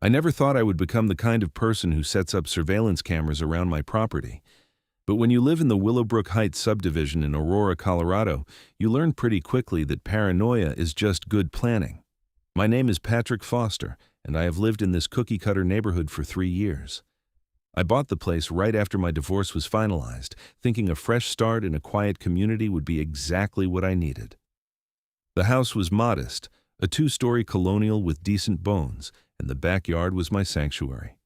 I never thought I would become the kind of person who sets up surveillance cameras around my property. But when you live in the Willowbrook Heights subdivision in Aurora, Colorado, you learn pretty quickly that paranoia is just good planning. My name is Patrick Foster, and I have lived in this cookie-cutter neighborhood for 3 years. I bought the place right after my divorce was finalized, thinking a fresh start in a quiet community would be exactly what I needed. The house was modest, a 2-story colonial with decent bones, and the backyard was my sanctuary.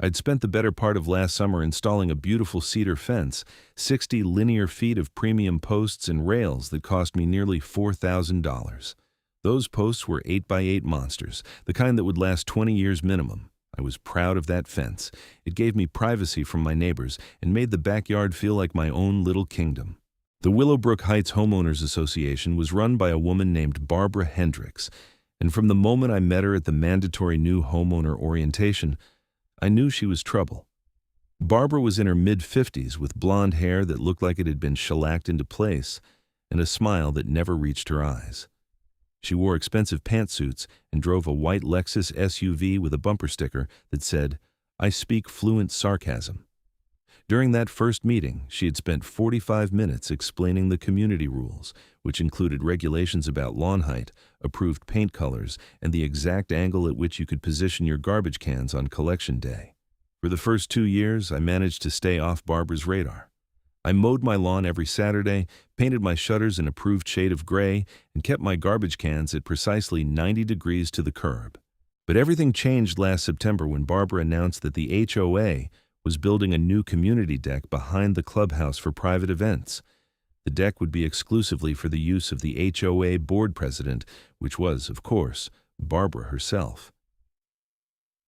I'd spent the better part of last summer installing a beautiful cedar fence, 60 linear feet of premium posts and rails that cost me nearly $4,000. Those posts were 8x8 monsters, the kind that would last 20 years minimum. I was proud of that fence. It gave me privacy from my neighbors and made the backyard feel like my own little kingdom. The Willowbrook Heights Homeowners Association was run by a woman named Barbara Hendricks, and from the moment I met her at the mandatory new homeowner orientation, I knew she was trouble. Barbara was in her mid-50s with blonde hair that looked like it had been shellacked into place and a smile that never reached her eyes. She wore expensive pantsuits and drove a white Lexus SUV with a bumper sticker that said, "I speak fluent sarcasm." During that first meeting, she had spent 45 minutes explaining the community rules, which included regulations about lawn height, approved paint colors, and the exact angle at which you could position your garbage cans on collection day. For the first 2 years, I managed to stay off Barbara's radar. I mowed my lawn every Saturday, painted my shutters an approved shade of gray, and kept my garbage cans at precisely 90 degrees to the curb. But everything changed last September when Barbara announced that the HOA was building a new community deck behind the clubhouse for private events. The deck would be exclusively for the use of the HOA board president, which was, of course, Barbara herself.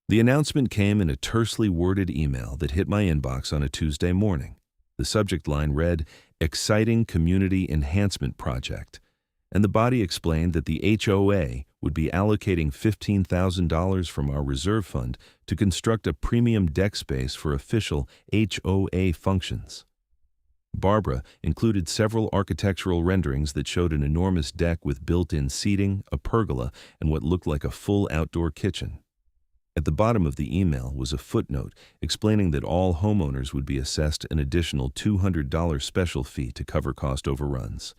The announcement came in a tersely worded email that hit my inbox on a Tuesday morning. The subject line read, "Exciting Community Enhancement Project," and the body explained that the HOA would be allocating $15,000 from our reserve fund to construct a premium deck space for official HOA functions. Barbara included several architectural renderings that showed an enormous deck with built-in seating, a pergola, and what looked like a full outdoor kitchen. At the bottom of the email was a footnote explaining that all homeowners would be assessed an additional $200 special fee to cover cost overruns.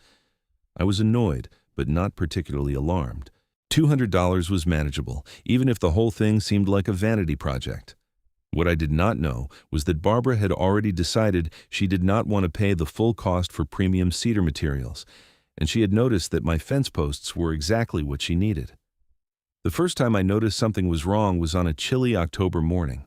I was annoyed, but not particularly alarmed. $200 was manageable, even if the whole thing seemed like a vanity project. What I did not know was that Barbara had already decided she did not want to pay the full cost for premium cedar materials, and she had noticed that my fence posts were exactly what she needed. The first time I noticed something was wrong was on a chilly October morning.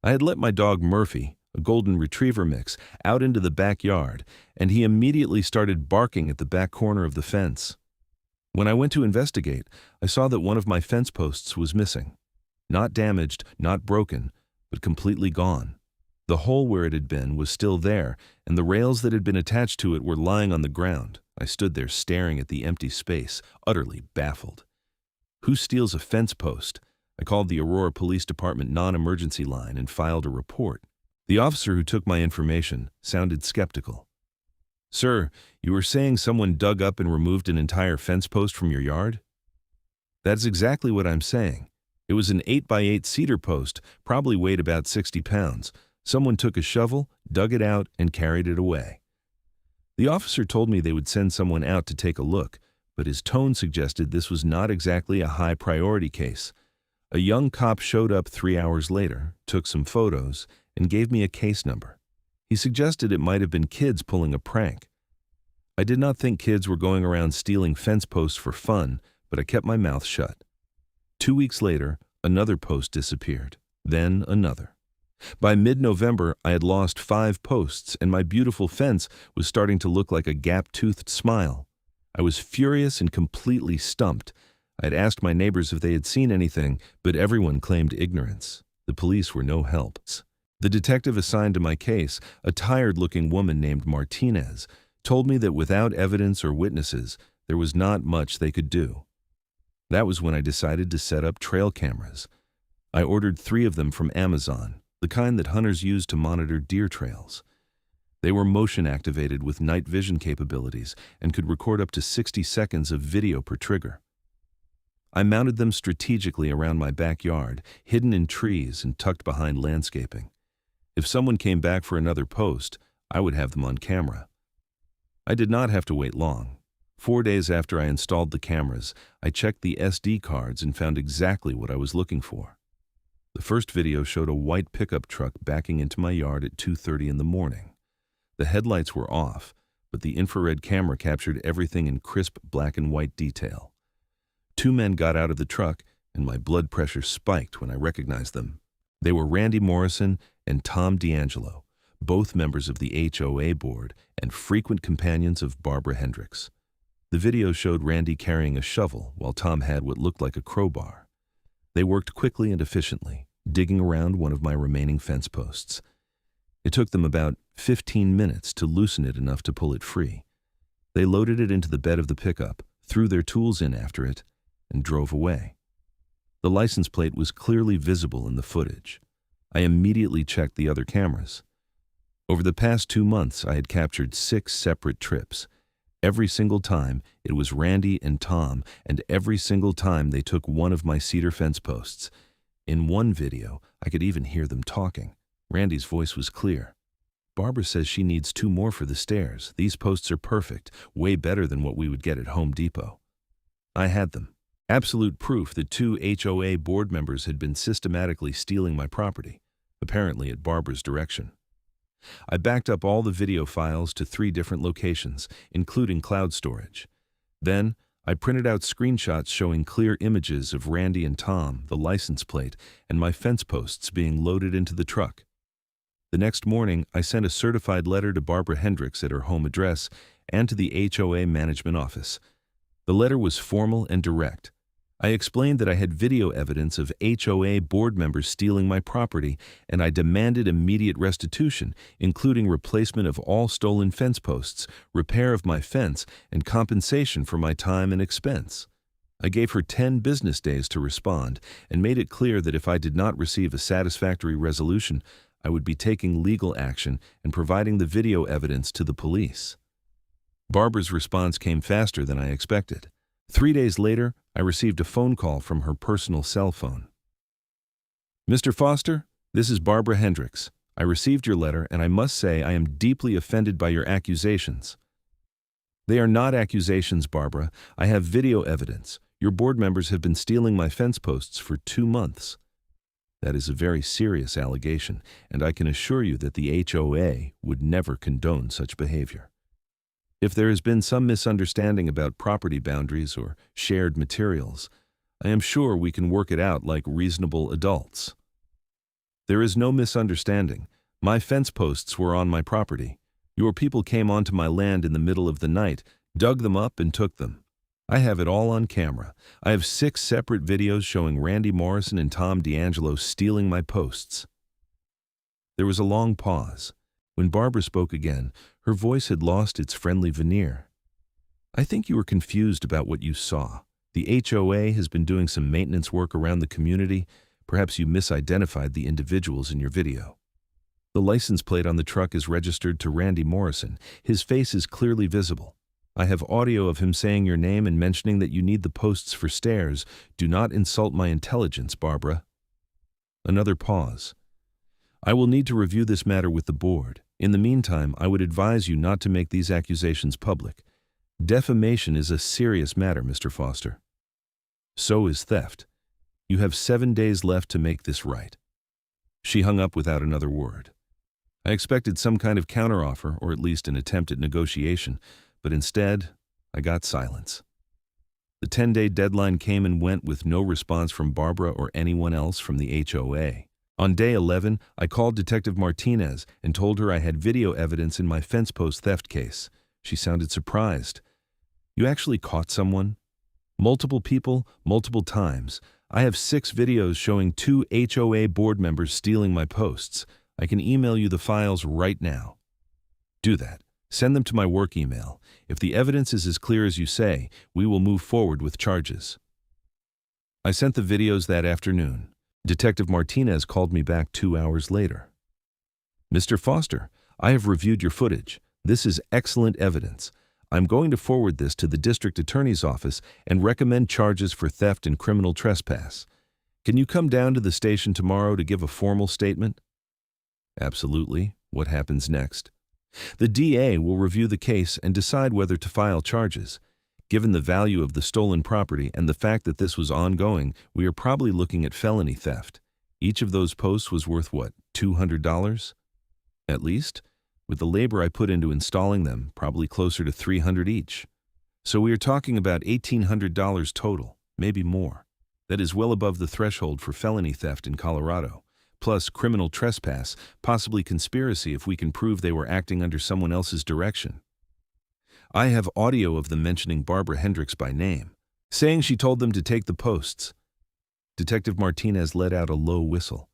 I had let my dog Murphy, a golden retriever mix, out into the backyard, and he immediately started barking at the back corner of the fence. When I went to investigate, I saw that one of my fence posts was missing. Not damaged, not broken, but completely gone. The hole where it had been was still there, and the rails that had been attached to it were lying on the ground. I stood there staring at the empty space, utterly baffled. Who steals a fence post? I called the Aurora Police Department non-emergency line and filed a report. The officer who took my information sounded skeptical. "Sir, you were saying someone dug up and removed an entire fence post from your yard?" "That's exactly what I'm saying. It was an 8x8 cedar post, probably weighed about 60 pounds. Someone took a shovel, dug it out, and carried it away." The officer told me they would send someone out to take a look, but his tone suggested this was not exactly a high-priority case. A young cop showed up 3 hours later, took some photos, and gave me a case number. He suggested it might have been kids pulling a prank. I did not think kids were going around stealing fence posts for fun, but I kept my mouth shut. 2 weeks later, another post disappeared, then another. By mid-November, I had lost 5 posts, and my beautiful fence was starting to look like a gap-toothed smile. I was furious and completely stumped. I had asked my neighbors if they had seen anything, but everyone claimed ignorance. The police were no help. The detective assigned to my case, a tired-looking woman named Martinez, told me that without evidence or witnesses, there was not much they could do. That was when I decided to set up trail cameras. I ordered 3 of them from Amazon, the kind that hunters use to monitor deer trails. They were motion-activated with night vision capabilities and could record up to 60 seconds of video per trigger. I mounted them strategically around my backyard, hidden in trees and tucked behind landscaping. If someone came back for another post, I would have them on camera. I did not have to wait long. 4 days after I installed the cameras, I checked the SD cards and found exactly what I was looking for. The first video showed a white pickup truck backing into my yard at 2:30 in the morning. The headlights were off, but the infrared camera captured everything in crisp black and white detail. 2 men got out of the truck, and my blood pressure spiked when I recognized them. They were Randy Morrison and Tom D'Angelo, both members of the HOA board and frequent companions of Barbara Hendricks. The video showed Randy carrying a shovel while Tom had what looked like a crowbar. They worked quickly and efficiently, digging around one of my remaining fence posts. It took them about 15 minutes to loosen it enough to pull it free. They loaded it into the bed of the pickup, threw their tools in after it, and drove away. The license plate was clearly visible in the footage. I immediately checked the other cameras. Over the past 2 months, I had captured 6 separate trips. Every single time, it was Randy and Tom, and every single time they took one of my cedar fence posts. In one video, I could even hear them talking. Randy's voice was clear. "Barbara says she needs 2 more for the stairs. These posts are perfect, way better than what we would get at Home Depot." I had them. Absolute proof that 2 HOA board members had been systematically stealing my property, apparently at Barbara's direction. I backed up all the video files to 3 different locations, including cloud storage. Then, I printed out screenshots showing clear images of Randy and Tom, the license plate, and my fence posts being loaded into the truck. The next morning, I sent a certified letter to Barbara Hendricks at her home address and to the HOA management office. The letter was formal and direct. I explained that I had video evidence of HOA board members stealing my property, and I demanded immediate restitution, including replacement of all stolen fence posts, repair of my fence, and compensation for my time and expense. I gave her 10 business days to respond and made it clear that if I did not receive a satisfactory resolution, I would be taking legal action and providing the video evidence to the police. Barbara's response came faster than I expected. 3 days later, I received a phone call from her personal cell phone. "Mr. Foster, this is Barbara Hendricks. I received your letter, and I must say I am deeply offended by your accusations." "They are not accusations, Barbara. I have video evidence. Your board members have been stealing my fence posts for 2 months. That is a very serious allegation, and I can assure you that the HOA would never condone such behavior. If there has been some misunderstanding about property boundaries or shared materials, I am sure we can work it out like reasonable adults. There is no misunderstanding. My fence posts were on my property. Your people came onto my land in the middle of the night, dug them up, and took them. I have it all on camera. I have 6 separate videos showing Randy Morrison and Tom D'Angelo stealing my posts." There was a long pause. When Barbara spoke again, her voice had lost its friendly veneer. "I think you were confused about what you saw. The HOA has been doing some maintenance work around the community. Perhaps you misidentified the individuals in your video. The license plate on the truck is registered to Randy Morrison. His face is clearly visible. I have audio of him saying your name and mentioning that you need the posts for stairs. Do not insult my intelligence, Barbara." Another pause. "I will need to review this matter with the board. In the meantime, I would advise you not to make these accusations public. Defamation is a serious matter, Mr. Foster. So is theft. You have 7 days left to make this right." She hung up without another word. I expected some kind of counteroffer, or at least an attempt at negotiation, but instead, I got silence. The 10-day deadline came and went with no response from Barbara or anyone else from the HOA. On day 11, I called Detective Martinez and told her I had video evidence in my fence post theft case. She sounded surprised. "You actually caught someone?" "Multiple people, multiple times. I have 6 videos showing 2 HOA board members stealing my posts. I can email you the files right now." "Do that. Send them to my work email. If the evidence is as clear as you say, we will move forward with charges." I sent the videos that afternoon. Detective Martinez called me back 2 hours later. "Mr. Foster, I have reviewed your footage. This is excellent evidence. I'm going to forward this to the district attorney's office and recommend charges for theft and criminal trespass. Can you come down to the station tomorrow to give a formal statement? Absolutely. What happens next? The DA will review the case and decide whether to file charges. Given the value of the stolen property and the fact that this was ongoing, we are probably looking at felony theft. Each of those posts was worth what, $200? At least? With the labor I put into installing them, probably closer to $300 each. So we are talking about $1,800 total, maybe more. That is well above the threshold for felony theft in Colorado. Plus criminal trespass, possibly conspiracy if we can prove they were acting under someone else's direction. I have audio of them mentioning Barbara Hendricks by name, saying she told them to take the posts. Detective Martinez let out a low whistle.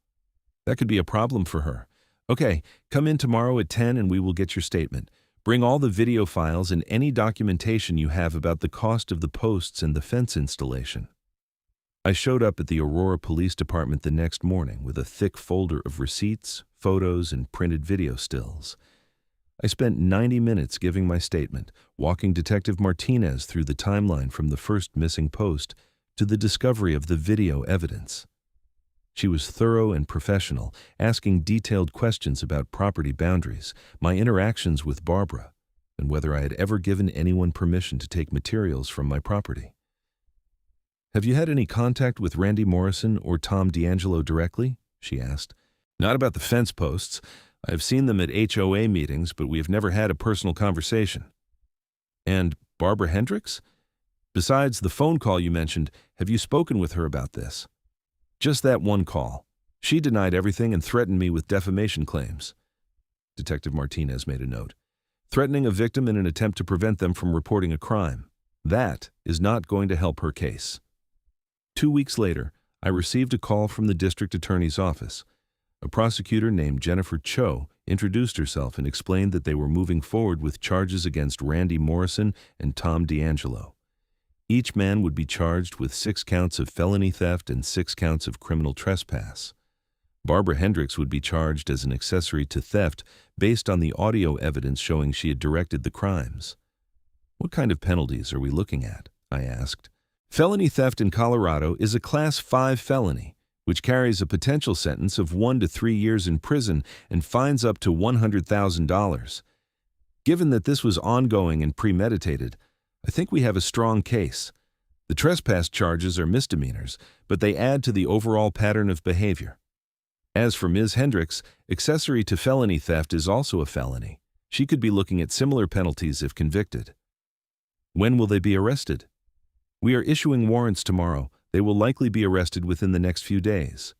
That could be a problem for her. Okay, come in tomorrow at 10 and we will get your statement. Bring all the video files and any documentation you have about the cost of the posts and the fence installation. I showed up at the Aurora Police Department the next morning with a thick folder of receipts, photos, and printed video stills. I spent 90 minutes giving my statement, walking Detective Martinez through the timeline from the first missing post to the discovery of the video evidence. She was thorough and professional, asking detailed questions about property boundaries, my interactions with Barbara, and whether I had ever given anyone permission to take materials from my property. Have you had any contact with Randy Morrison or Tom D'Angelo directly? She asked. Not about the fence posts. I have seen them at HOA meetings, but we have never had a personal conversation. And Barbara Hendricks? Besides the phone call you mentioned, have you spoken with her about this? Just that one call. She denied everything and threatened me with defamation claims. Detective Martinez made a note. Threatening a victim in an attempt to prevent them from reporting a crime. That is not going to help her case. 2 weeks later, I received a call from the district attorney's office. A prosecutor named Jennifer Cho introduced herself and explained that they were moving forward with charges against Randy Morrison and Tom D'Angelo. Each man would be charged with 6 counts of felony theft and 6 counts of criminal trespass. Barbara Hendricks would be charged as an accessory to theft based on the audio evidence showing she had directed the crimes. What kind of penalties are we looking at? I asked. Felony theft in Colorado is a Class 5 felony, which carries a potential sentence of 1 to 3 years in prison and fines up to $100,000. Given that this was ongoing and premeditated, I think we have a strong case. The trespass charges are misdemeanors, but they add to the overall pattern of behavior. As for Ms. Hendricks, accessory to felony theft is also a felony. She could be looking at similar penalties if convicted. When will they be arrested? We are issuing warrants tomorrow. They will likely be arrested within the next few days.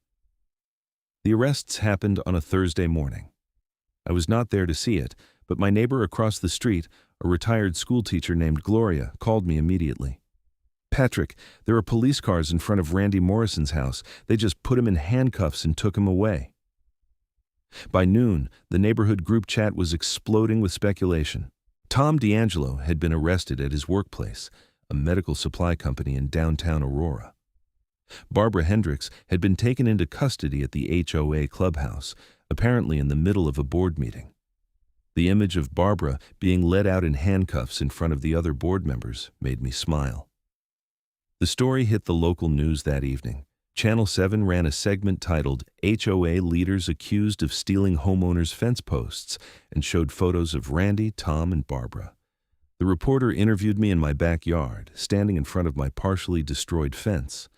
The arrests happened on a Thursday morning. I was not there to see it, but my neighbor across the street, a retired schoolteacher named Gloria, called me immediately. Patrick, there are police cars in front of Randy Morrison's house. They just put him in handcuffs and took him away. By noon, the neighborhood group chat was exploding with speculation. Tom D'Angelo had been arrested at his workplace, a medical supply company in downtown Aurora. Barbara Hendricks had been taken into custody at the HOA clubhouse, apparently in the middle of a board meeting. The image of Barbara being led out in handcuffs in front of the other board members made me smile. The story hit the local news that evening. Channel 7 ran a segment titled HOA Leaders Accused of Stealing Homeowners' Fence Posts and showed photos of Randy, Tom, and Barbara. The reporter interviewed me in my backyard, standing in front of my partially destroyed fence.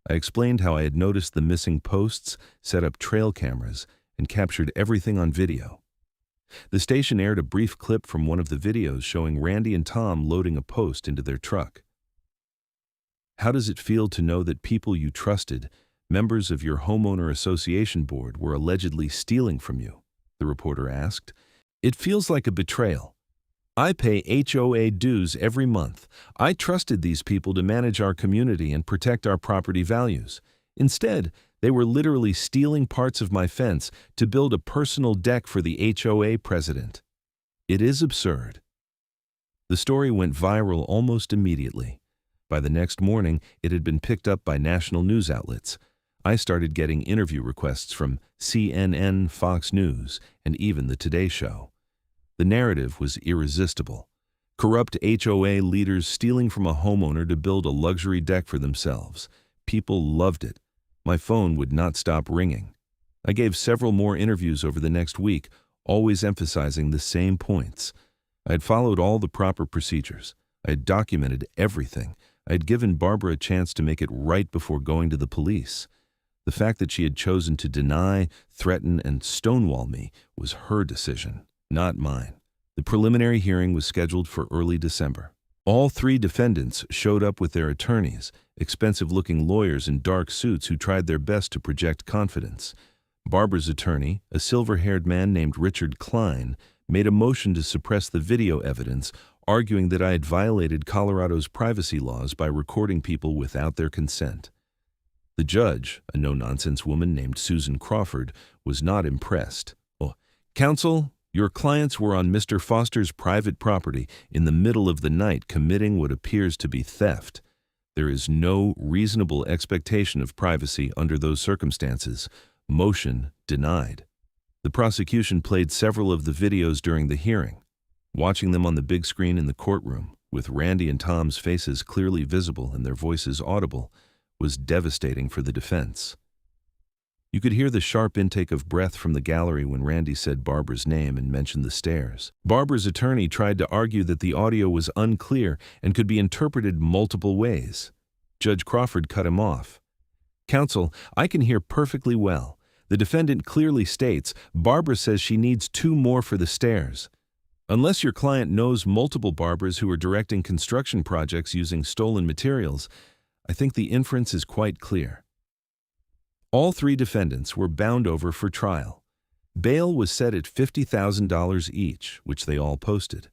I explained how I had noticed the missing posts, set up trail cameras, and captured everything on video. The station aired a brief clip from one of the videos showing Randy and Tom loading a post into their truck. How does it feel to know that people you trusted, members of your homeowner association board, were allegedly stealing from you? The reporter asked. It feels like a betrayal. I pay HOA dues every month. I trusted these people to manage our community and protect our property values. Instead, they were literally stealing parts of my fence to build a personal deck for the HOA president. It is absurd. The story went viral almost immediately. By the next morning, it had been picked up by national news outlets. I started getting interview requests from CNN, Fox News, and even the Today Show. The narrative was irresistible. Corrupt HOA leaders stealing from a homeowner to build a luxury deck for themselves. People loved it. My phone would not stop ringing. I gave several more interviews over the next week, always emphasizing the same points. I had followed all the proper procedures. I had documented everything. I had given Barbara a chance to make it right before going to the police. The fact that she had chosen to deny, threaten, and stonewall me was her decision, not mine. The preliminary hearing was scheduled for early December. All three defendants showed up with their attorneys, expensive-looking lawyers in dark suits who tried their best to project confidence. Barbara's attorney, a silver-haired man named Richard Klein, made a motion to suppress the video evidence, arguing that I had violated Colorado's privacy laws by recording people without their consent. The judge, a no-nonsense woman named Susan Crawford, was not impressed. "Oh, counsel, your clients were on Mr. Foster's private property in the middle of the night committing what appears to be theft. There is no reasonable expectation of privacy under those circumstances. Motion denied." The prosecution played several of the videos during the hearing. Watching them on the big screen in the courtroom, with Randy and Tom's faces clearly visible and their voices audible, was devastating for the defense. You could hear the sharp intake of breath from the gallery when Randy said Barbara's name and mentioned the stairs. Barbara's attorney tried to argue that the audio was unclear and could be interpreted multiple ways. Judge Crawford cut him off. "Counsel, I can hear perfectly well. The defendant clearly states Barbara says she needs 2 more for the stairs. Unless your client knows multiple Barbaras who are directing construction projects using stolen materials, I think the inference is quite clear." All 3 defendants were bound over for trial. Bail was set at $50,000 each, which they all posted.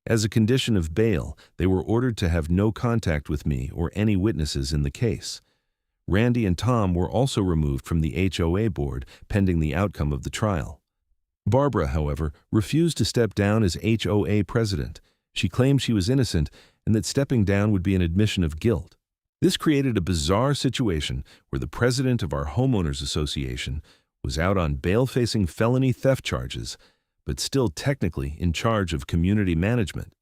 As a condition of bail, they were ordered to have no contact with me or any witnesses in the case. Randy and Tom were also removed from the HOA board pending the outcome of the trial. Barbara, however, refused to step down as HOA president. She claimed she was innocent and that stepping down would be an admission of guilt. This created a bizarre situation where the president of our homeowners association was out on bail facing felony theft charges, but still technically in charge of community management.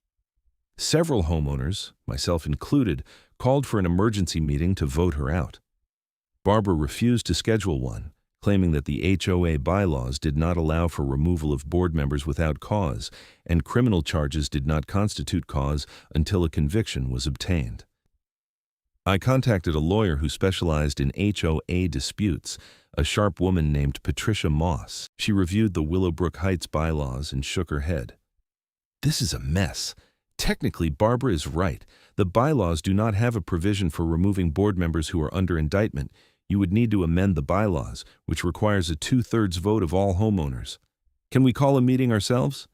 Several homeowners, myself included, called for an emergency meeting to vote her out. Barbara refused to schedule one, claiming that the HOA bylaws did not allow for removal of board members without cause, and criminal charges did not constitute cause until a conviction was obtained. I contacted a lawyer who specialized in HOA disputes, a sharp woman named Patricia Moss. She reviewed the Willowbrook Heights bylaws and shook her head. "This is a mess. Technically, Barbara is right. The bylaws do not have a provision for removing board members who are under indictment. You would need to amend the bylaws, which requires a 2/3 vote of all homeowners. Can we call a meeting ourselves?"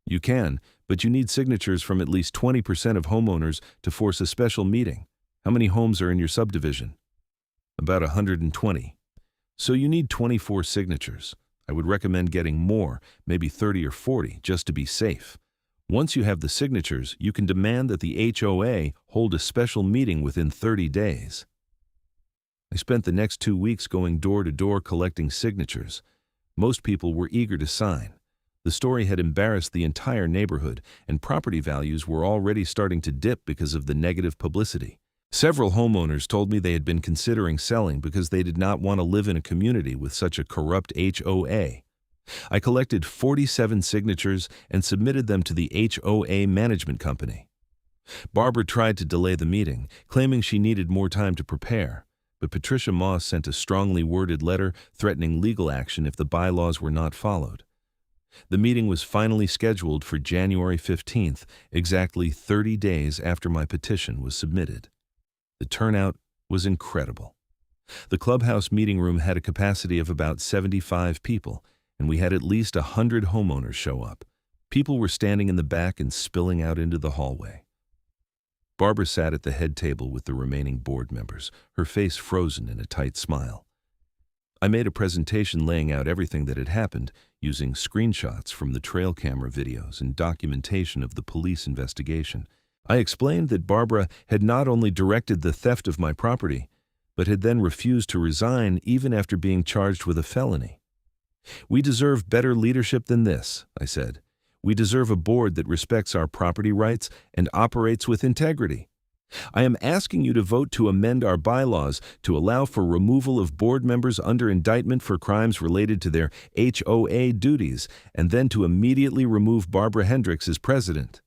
"You can, but you need signatures from at least 20% of homeowners to force a special meeting. How many homes are in your subdivision?" "About 120. So you need 24 signatures. I would recommend getting more, maybe 30 or 40, just to be safe. Once you have the signatures, you can demand that the HOA hold a special meeting within 30 days. I spent the next 2 weeks going door to door collecting signatures. Most people were eager to sign. The story had embarrassed the entire neighborhood, and property values were already starting to dip because of the negative publicity. Several homeowners told me they had been considering selling because they did not want to live in a community with such a corrupt HOA. I collected 47 signatures and submitted them to the HOA management company. Barbara tried to delay the meeting, claiming she needed more time to prepare, but Patricia Moss sent a strongly worded letter threatening legal action if the bylaws were not followed. The meeting was finally scheduled for January 15th, exactly 30 days after my petition was submitted. The turnout was incredible. The clubhouse meeting room had a capacity of about 75 people, and we had at least 100 homeowners show up. People were standing in the back and spilling out into the hallway. Barbara sat at the head table with the remaining board members, her face frozen in a tight smile. I made a presentation laying out everything that had happened, using screenshots from the trail camera videos and documentation of the police investigation. I explained that Barbara had not only directed the theft of my property, but had then refused to resign even after being charged with a felony. "We deserve better leadership than this," I said. We deserve a board that respects our property rights and operates with integrity. I am asking you to vote to amend our bylaws to allow for removal of board members under indictment for crimes related to their HOA duties, and then to immediately remove Barbara Hendricks as president."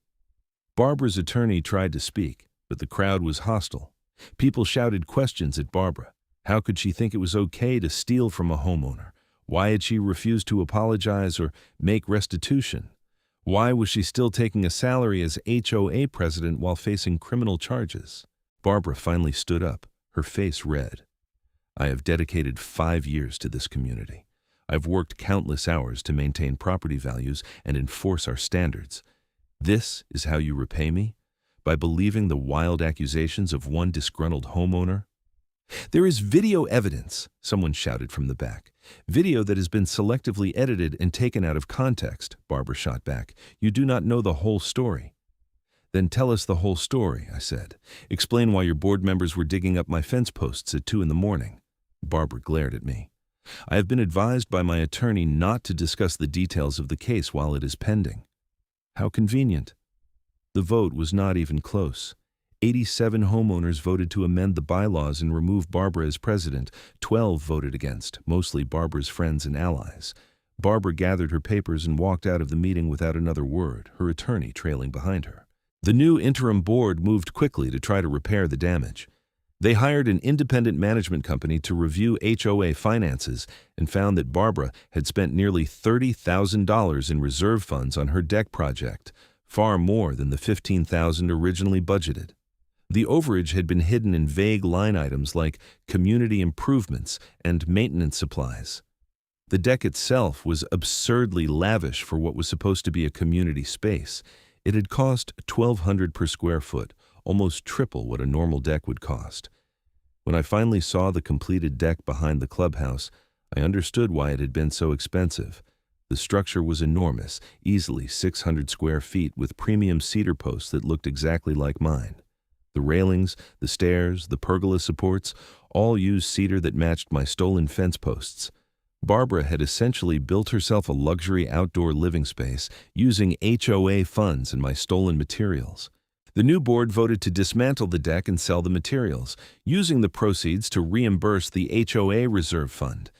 Barbara's attorney tried to speak, but the crowd was hostile. People shouted questions at Barbara. How could she think it was okay to steal from a homeowner? Why had she refused to apologize or make restitution? Why was she still taking a salary as HOA president while facing criminal charges? Barbara finally stood up, her face red. "I have dedicated 5 years to this community. I've worked countless hours to maintain property values and enforce our standards. This is how you repay me? By believing the wild accusations of one disgruntled homeowner?" "There is video evidence," someone shouted from the back. "Video that has been selectively edited and taken out of context," Barbara shot back. "You do not know the whole story." "Then tell us the whole story," I said. "Explain why your board members were digging up my fence posts at 2 in the morning. Barbara glared at me. "I have been advised by my attorney not to discuss the details of the case while it is pending." How convenient. The vote was not even close. 87 homeowners voted to amend the bylaws and remove Barbara as president. 12 voted against, mostly Barbara's friends and allies. Barbara gathered her papers and walked out of the meeting without another word, her attorney trailing behind her. The new interim board moved quickly to try to repair the damage. They hired an independent management company to review HOA finances and found that Barbara had spent nearly $30,000 in reserve funds on her deck project, far more than the $15,000 originally budgeted. The overage had been hidden in vague line items like community improvements and maintenance supplies. The deck itself was absurdly lavish for what was supposed to be a community space. It had cost $1,200 per square foot, almost triple what a normal deck would cost. When I finally saw the completed deck behind the clubhouse, I understood why it had been so expensive. The structure was enormous, easily 600 square feet, with premium cedar posts that looked exactly like mine. The railings, the stairs, the pergola supports, all used cedar that matched my stolen fence posts. Barbara had essentially built herself a luxury outdoor living space using HOA funds and my stolen materials. The new board voted to dismantle the deck and sell the materials, using the proceeds to reimburse the HOA reserve fund.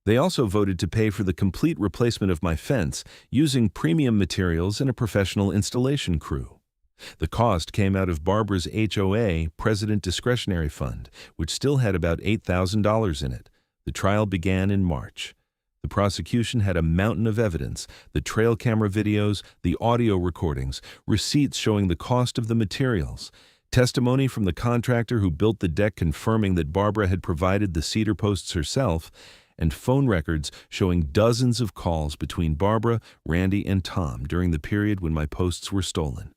They also voted to pay for the complete replacement of my fence, using premium materials and a professional installation crew. The cost came out of Barbara's HOA President Discretionary Fund, which still had about $8,000 in it. The trial began in March. The prosecution had a mountain of evidence: the trail camera videos, the audio recordings, receipts showing the cost of the materials, testimony from the contractor who built the deck confirming that Barbara had provided the cedar posts herself, and phone records showing dozens of calls between Barbara, Randy, and Tom during the period when my posts were stolen.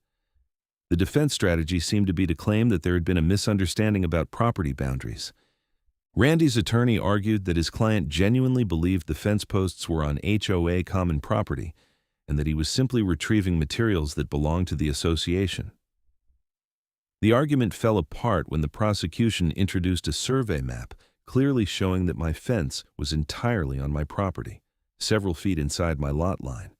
The defense strategy seemed to be to claim that there had been a misunderstanding about property boundaries. Randy's attorney argued that his client genuinely believed the fence posts were on HOA common property and that he was simply retrieving materials that belonged to the association. The argument fell apart when the prosecution introduced a survey map clearly showing that my fence was entirely on my property, several feet inside my lot line.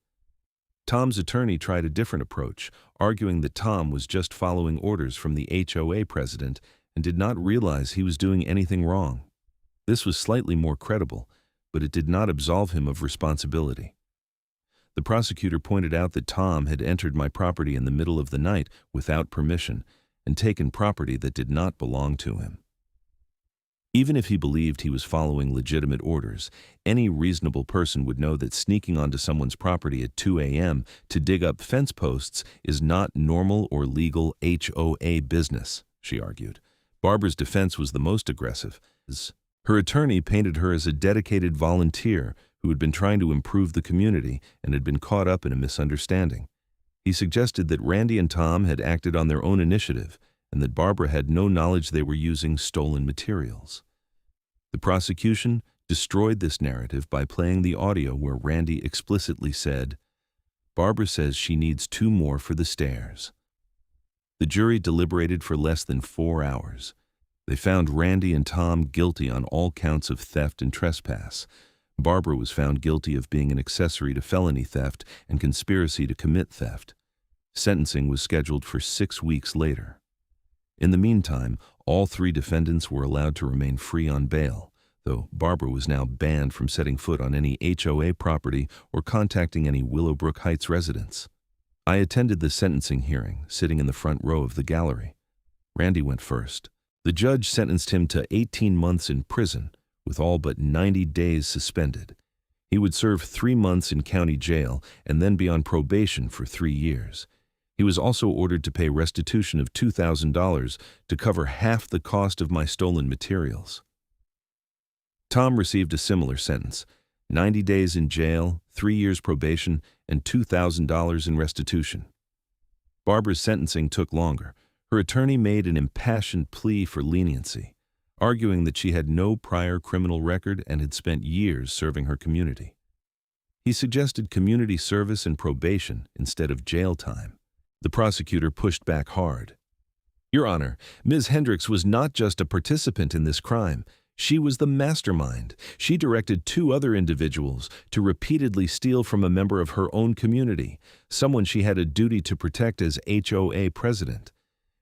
Tom's attorney tried a different approach, arguing that Tom was just following orders from the HOA president and did not realize he was doing anything wrong. This was slightly more credible, but it did not absolve him of responsibility. The prosecutor pointed out that Tom had entered my property in the middle of the night without permission and taken property that did not belong to him. Even if he believed he was following legitimate orders, any reasonable person would know that sneaking onto someone's property at 2 a.m. to dig up fence posts is not normal or legal HOA business, she argued. Barbara's defense was the most aggressive. Her attorney painted her as a dedicated volunteer who had been trying to improve the community and had been caught up in a misunderstanding. He suggested that Randy and Tom had acted on their own initiative and that Barbara had no knowledge they were using stolen materials. The prosecution destroyed this narrative by playing the audio where Randy explicitly said, "Barbara says she needs 2 more for the stairs." The jury deliberated for less than 4 hours. They found Randy and Tom guilty on all counts of theft and trespass. Barbara was found guilty of being an accessory to felony theft and conspiracy to commit theft. Sentencing was scheduled for 6 weeks later. In the meantime, all 3 defendants were allowed to remain free on bail, though Barbara was now banned from setting foot on any HOA property or contacting any Willowbrook Heights residents. I attended the sentencing hearing, sitting in the front row of the gallery. Randy went first. The judge sentenced him to 18 months in prison, with all but 90 days suspended. He would serve 3 months in county jail and then be on probation for 3 years. He was also ordered to pay restitution of $2,000 to cover half the cost of my stolen materials. Tom received a similar sentence, 90 days in jail, 3 years probation, and $2,000 in restitution. Barbara's sentencing took longer. Her attorney made an impassioned plea for leniency, arguing that she had no prior criminal record and had spent years serving her community. He suggested community service and probation instead of jail time. The prosecutor pushed back hard. "Your Honor, Ms. Hendricks was not just a participant in this crime. She was the mastermind. She directed 2 other individuals to repeatedly steal from a member of her own community, someone she had a duty to protect as HOA president.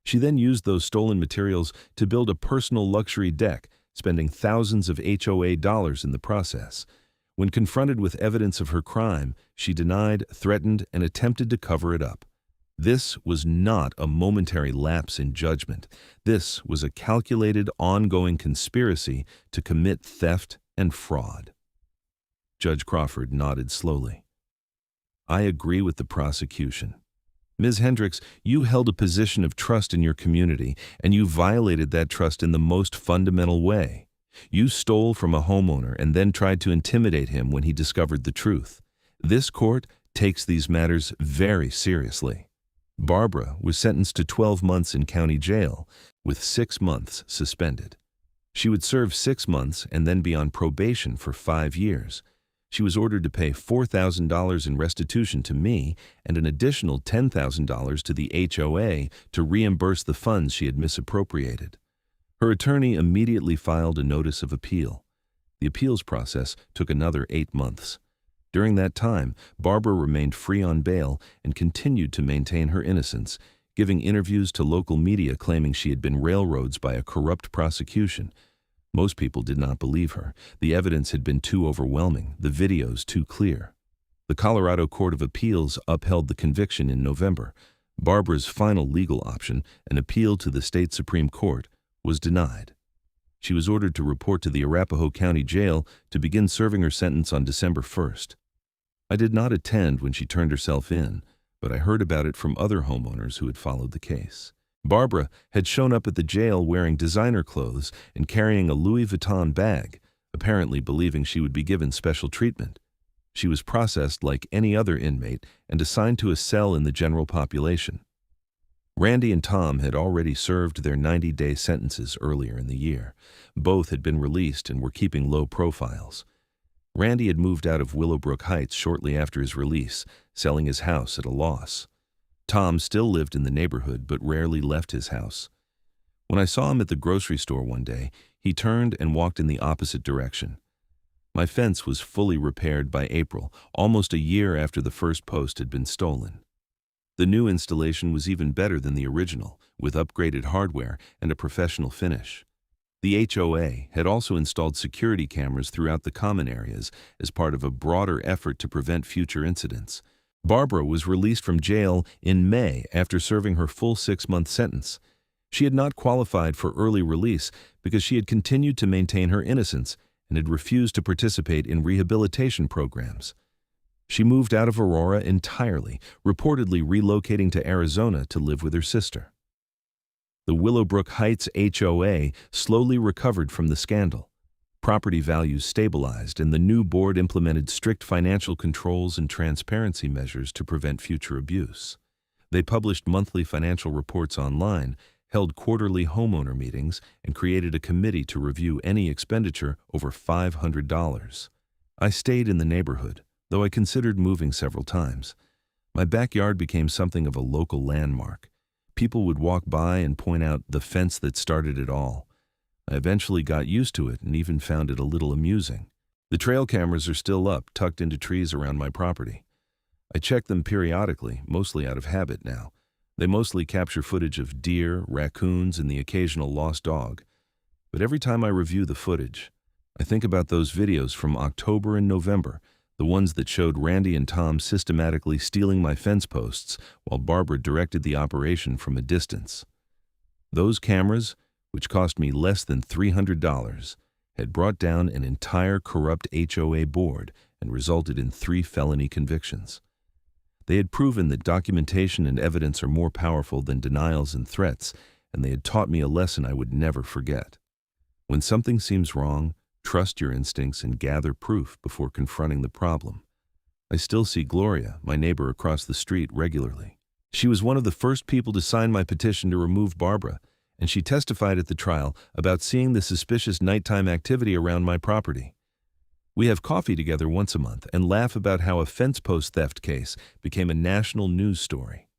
She then used those stolen materials to build a personal luxury deck, spending thousands of HOA dollars in the process. When confronted with evidence of her crime, she denied, threatened, and attempted to cover it up. This was not a momentary lapse in judgment. This was a calculated, ongoing conspiracy to commit theft and fraud." Judge Crawford nodded slowly. "I agree with the prosecution. Ms. Hendricks, you held a position of trust in your community, and you violated that trust in the most fundamental way. You stole from a homeowner and then tried to intimidate him when he discovered the truth. This court takes these matters very seriously." Barbara was sentenced to 12 months in county jail, with 6 months suspended. She would serve 6 months and then be on probation for 5 years. She was ordered to pay $4,000 in restitution to me and an additional $10,000 to the HOA to reimburse the funds she had misappropriated. Her attorney immediately filed a notice of appeal. The appeals process took another 8 months. During that time, Barbara remained free on bail and continued to maintain her innocence, giving interviews to local media claiming she had been railroaded by a corrupt prosecution. Most people did not believe her. The evidence had been too overwhelming, the videos too clear. The Colorado Court of Appeals upheld the conviction in November. Barbara's final legal option, an appeal to the state Supreme Court, was denied. She was ordered to report to the Arapahoe County Jail to begin serving her sentence on December 1st. I did not attend when she turned herself in, but I heard about it from other homeowners who had followed the case. Barbara had shown up at the jail wearing designer clothes and carrying a Louis Vuitton bag, apparently believing she would be given special treatment. She was processed like any other inmate and assigned to a cell in the general population. Randy and Tom had already served their 90-day sentences earlier in the year. Both had been released and were keeping low profiles. Randy had moved out of Willowbrook Heights shortly after his release, selling his house at a loss. Tom still lived in the neighborhood but rarely left his house. When I saw him at the grocery store one day, he turned and walked in the opposite direction. My fence was fully repaired by April, almost a year after the first post had been stolen. The new installation was even better than the original, with upgraded hardware and a professional finish. The HOA had also installed security cameras throughout the common areas as part of a broader effort to prevent future incidents. Barbara was released from jail in May after serving her full 6-month sentence. She had not qualified for early release because she had continued to maintain her innocence and had refused to participate in rehabilitation programs. She moved out of Aurora entirely, reportedly relocating to Arizona to live with her sister. The Willowbrook Heights HOA slowly recovered from the scandal. Property values stabilized, and the new board implemented strict financial controls and transparency measures to prevent future abuse. They published monthly financial reports online, held quarterly homeowner meetings, and created a committee to review any expenditure over $500. I stayed in the neighborhood, though I considered moving several times. My backyard became something of a local landmark. People would walk by and point out the fence that started it all. I eventually got used to it and even found it a little amusing. The trail cameras are still up, tucked into trees around my property. I check them periodically, mostly out of habit now. They mostly capture footage of deer, raccoons, and the occasional lost dog. But every time I review the footage, I think about those videos from October and November, the ones that showed Randy and Tom systematically stealing my fence posts while Barbara directed the operation from a distance. Those cameras, which cost me less than $300, had brought down an entire corrupt HOA board and resulted in 3 felony convictions. They had proven that documentation and evidence are more powerful than denials and threats, and they had taught me a lesson I would never forget. When something seems wrong, trust your instincts and gather proof before confronting the problem. I still see Gloria, my neighbor across the street, regularly. She was one of the first people to sign my petition to remove Barbara, and she testified at the trial about seeing the suspicious nighttime activity around my property. We have coffee together once a month and laugh about how a fence post theft case became a national news story.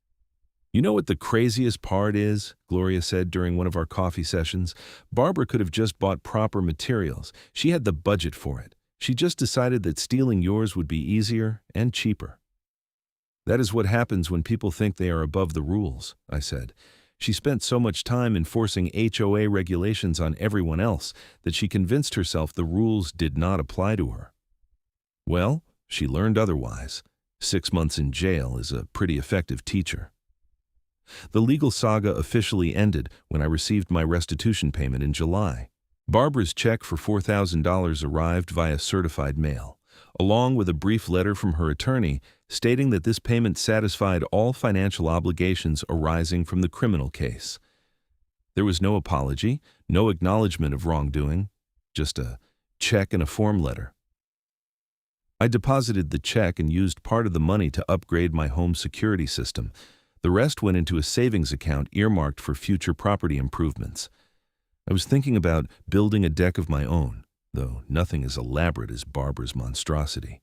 You know what the craziest part is? Gloria said during one of our coffee sessions. Barbara could have just bought proper materials. She had the budget for it. She just decided that stealing yours would be easier and cheaper. That is what happens when people think they are above the rules, I said. She spent so much time enforcing HOA regulations on everyone else that she convinced herself the rules did not apply to her. Well, she learned otherwise. 6 months in jail is a pretty effective teacher. The legal saga officially ended when I received my restitution payment in July. Barbara's check for $4,000 arrived via certified mail, along with a brief letter from her attorney stating that this payment satisfied all financial obligations arising from the criminal case. There was no apology, no acknowledgement of wrongdoing, just a check and a form letter. I deposited the check and used part of the money to upgrade my home security system. The rest went into a savings account earmarked for future property improvements. I was thinking about building a deck of my own, though nothing as elaborate as Barbara's monstrosity.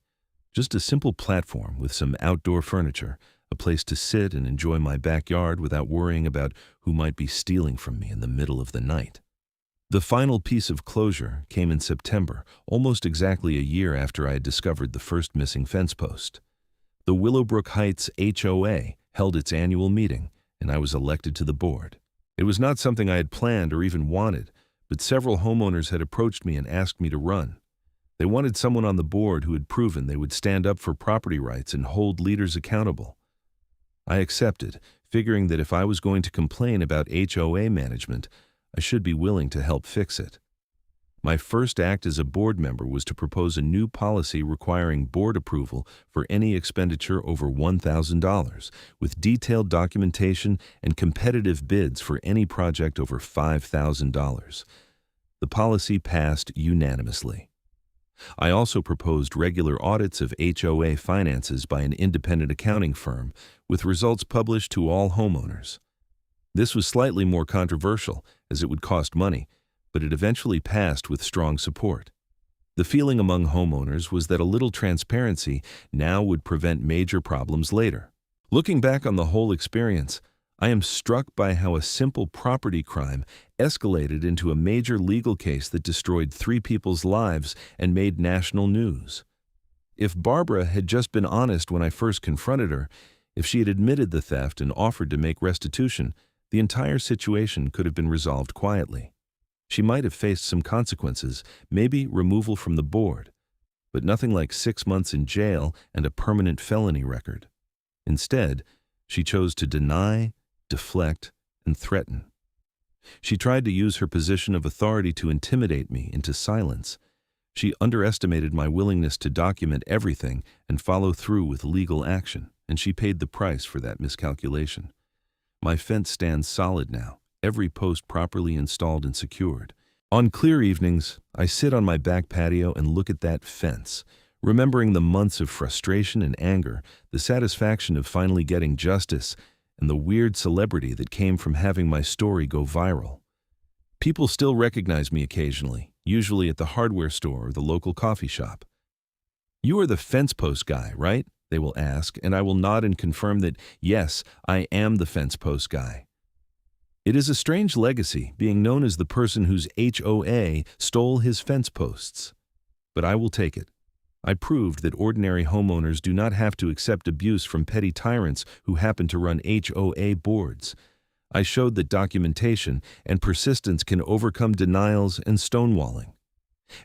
Just a simple platform with some outdoor furniture, a place to sit and enjoy my backyard without worrying about who might be stealing from me in the middle of the night. The final piece of closure came in September, almost exactly a year after I had discovered the first missing fence post. The Willowbrook Heights HOA held its annual meeting, and I was elected to the board. It was not something I had planned or even wanted, but several homeowners had approached me and asked me to run. They wanted someone on the board who had proven they would stand up for property rights and hold leaders accountable. I accepted, figuring that if I was going to complain about HOA management, I should be willing to help fix it. My first act as a board member was to propose a new policy requiring board approval for any expenditure over $1,000, with detailed documentation and competitive bids for any project over $5,000. The policy passed unanimously. I also proposed regular audits of HOA finances by an independent accounting firm, with results published to all homeowners. This was slightly more controversial, as it would cost money, but it eventually passed with strong support. The feeling among homeowners was that a little transparency now would prevent major problems later. Looking back on the whole experience, I am struck by how a simple property crime escalated into a major legal case that destroyed 3 people's lives and made national news. If Barbara had just been honest when I first confronted her, if she had admitted the theft and offered to make restitution, the entire situation could have been resolved quietly. She might have faced some consequences, maybe removal from the board, but nothing like 6 months in jail and a permanent felony record. Instead, she chose to deny, deflect, and threaten. She tried to use her position of authority to intimidate me into silence. She underestimated my willingness to document everything and follow through with legal action, and she paid the price for that miscalculation. My fence stands solid now, every post properly installed and secured. On clear evenings, I sit on my back patio and look at that fence, remembering the months of frustration and anger, the satisfaction of finally getting justice, and the weird celebrity that came from having my story go viral. People still recognize me occasionally, usually at the hardware store or the local coffee shop. "You are the fence post guy, right?" they will ask, and I will nod and confirm that, yes, I am the fence post guy. It is a strange legacy, being known as the person whose HOA stole his fence posts. but I will take it. I proved that ordinary homeowners do not have to accept abuse from petty tyrants who happen to run HOA boards. I showed that documentation and persistence can overcome denials and stonewalling.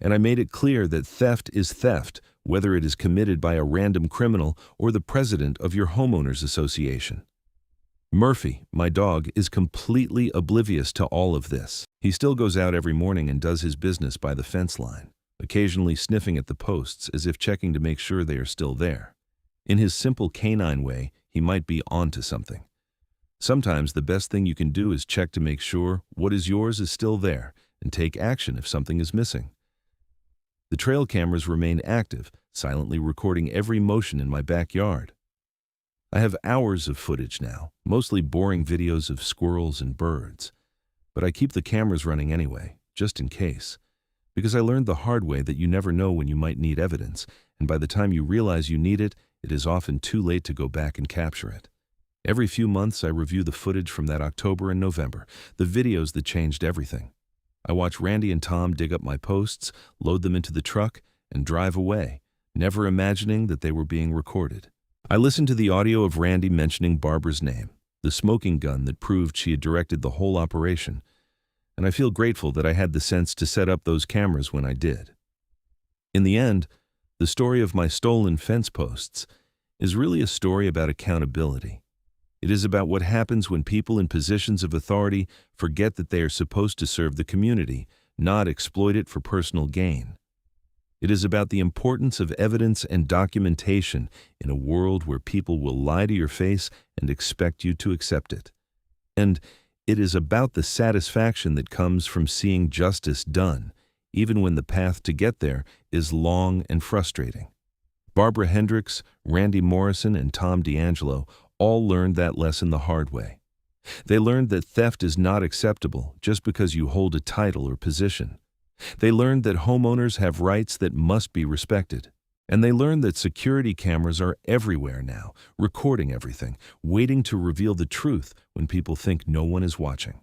And I made it clear that theft is theft, whether it is committed by a random criminal or the president of your homeowners association. Murphy, my dog, is completely oblivious to all of this. He still goes out every morning and does his business by the fence line, occasionally sniffing at the posts as if checking to make sure they are still there. In his simple canine way, he might be onto something. Sometimes the best thing you can do is check to make sure what is yours is still there and take action if something is missing. The trail cameras remain active, silently recording every motion in my backyard. I have hours of footage now, mostly boring videos of squirrels and birds. But I keep the cameras running anyway, just in case. Because I learned the hard way that you never know when you might need evidence, and by the time you realize you need it, it is often too late to go back and capture it. Every few months I review the footage from that October and November, the videos that changed everything. I watch Randy and Tom dig up my posts, load them into the truck, and drive away, never imagining that they were being recorded. I listened to the audio of Randy mentioning Barbara's name, the smoking gun that proved she had directed the whole operation, and I feel grateful that I had the sense to set up those cameras when I did. In the end, the story of my stolen fence posts is really a story about accountability. It is about what happens when people in positions of authority forget that they are supposed to serve the community, not exploit it for personal gain. It is about the importance of evidence and documentation in a world where people will lie to your face and expect you to accept it. And it is about the satisfaction that comes from seeing justice done, even when the path to get there is long and frustrating. Barbara Hendricks, Randy Morrison, and Tom D'Angelo all learned that lesson the hard way. They learned that theft is not acceptable just because you hold a title or position. They learned that homeowners have rights that must be respected. And they learned that security cameras are everywhere now, recording everything, waiting to reveal the truth when people think no one is watching.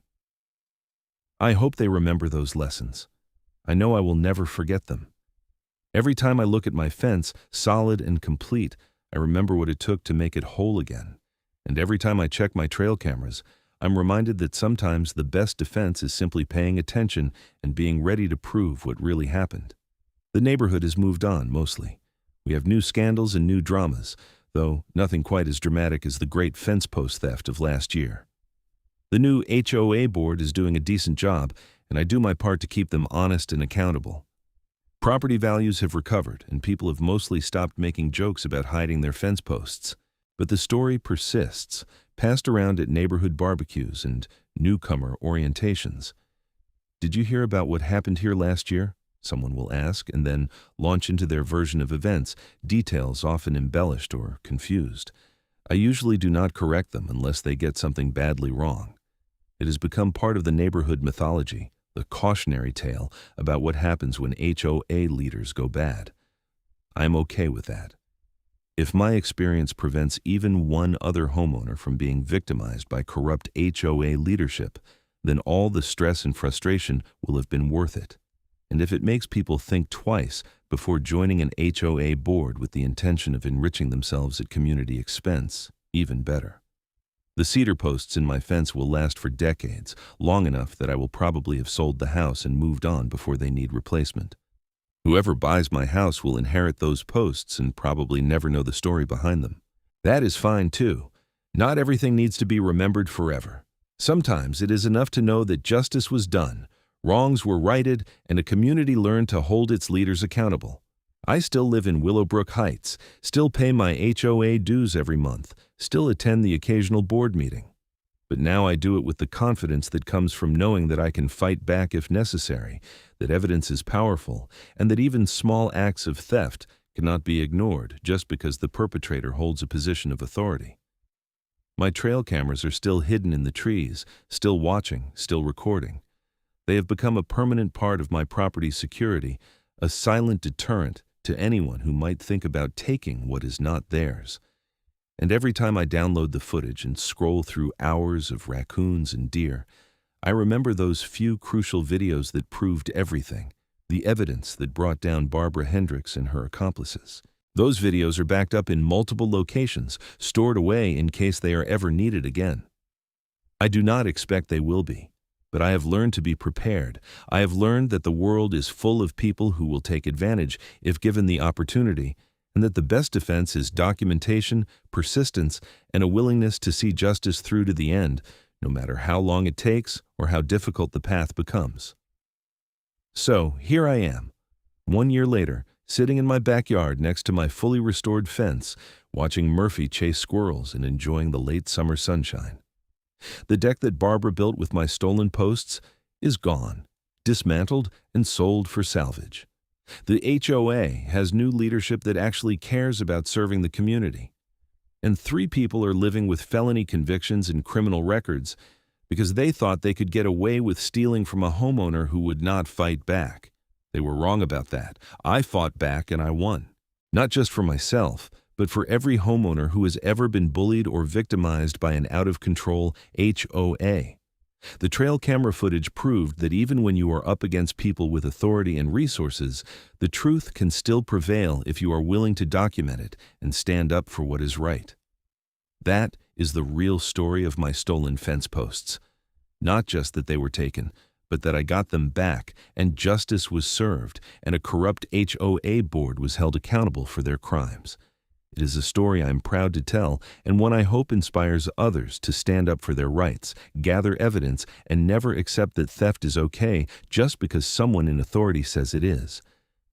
I hope they remember those lessons. I know I will never forget them. Every time I look at my fence, solid and complete, I remember what it took to make it whole again. And every time I check my trail cameras, I'm reminded that sometimes the best defense is simply paying attention and being ready to prove what really happened. The neighborhood has moved on, mostly. We have new scandals and new dramas, though nothing quite as dramatic as the great fence post theft of last year. The new HOA board is doing a decent job, and I do my part to keep them honest and accountable. Property values have recovered, and people have mostly stopped making jokes about hiding their fence posts. But the story persists, passed around at neighborhood barbecues and newcomer orientations. Did you hear about what happened here last year? Someone will ask, and then launch into their version of events, details often embellished or confused. I usually do not correct them unless they get something badly wrong. It has become part of the neighborhood mythology, the cautionary tale about what happens when HOA leaders go bad. I am okay with that. If my experience prevents even one other homeowner from being victimized by corrupt HOA leadership, then all the stress and frustration will have been worth it. And if it makes people think twice before joining an HOA board with the intention of enriching themselves at community expense, even better. The cedar posts in my fence will last for decades, long enough that I will probably have sold the house and moved on before they need replacement. Whoever buys my house will inherit those posts and probably never know the story behind them. That is fine too. Not everything needs to be remembered forever. Sometimes it is enough to know that justice was done, wrongs were righted, and a community learned to hold its leaders accountable. I still live in Willowbrook Heights, still pay my HOA dues every month, still attend the occasional board meeting. But now I do it with the confidence that comes from knowing that I can fight back if necessary, that evidence is powerful, and that even small acts of theft cannot be ignored just because the perpetrator holds a position of authority. My trail cameras are still hidden in the trees, still watching, still recording. They have become a permanent part of my property's security, a silent deterrent to anyone who might think about taking what is not theirs. And every time I download the footage and scroll through hours of raccoons and deer, I remember those few crucial videos that proved everything, the evidence that brought down Barbara Hendricks and her accomplices. Those videos are backed up in multiple locations, stored away in case they are ever needed again. I do not expect they will be, but I have learned to be prepared. I have learned that the world is full of people who will take advantage if given the opportunity, and that the best defense is documentation, persistence, and a willingness to see justice through to the end, no matter how long it takes or how difficult the path becomes. So, here I am, 1 year later, sitting in my backyard next to my fully restored fence, watching Murphy chase squirrels and enjoying the late summer sunshine. The deck that Barbara built with my stolen posts is gone, dismantled, and sold for salvage. The HOA has new leadership that actually cares about serving the community. And 3 people are living with felony convictions and criminal records because they thought they could get away with stealing from a homeowner who would not fight back. They were wrong about that. I fought back and I won. Not just for myself, but for every homeowner who has ever been bullied or victimized by an out-of-control HOA. The trail camera footage proved that even when you are up against people with authority and resources, the truth can still prevail if you are willing to document it and stand up for what is right. That is the real story of my stolen fence posts. Not just that they were taken, but that I got them back and justice was served and a corrupt HOA board was held accountable for their crimes. It is a story I am proud to tell and one I hope inspires others to stand up for their rights, gather evidence, and never accept that theft is okay just because someone in authority says it is.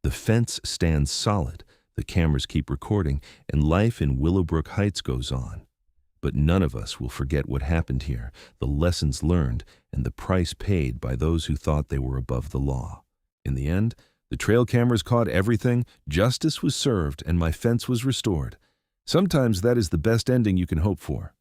The fence stands solid, the cameras keep recording, and life in Willowbrook Heights goes on. But none of us will forget what happened here, the lessons learned, and the price paid by those who thought they were above the law. In the end, the trail cameras caught everything, justice was served, and my fence was restored. Sometimes that is the best ending you can hope for.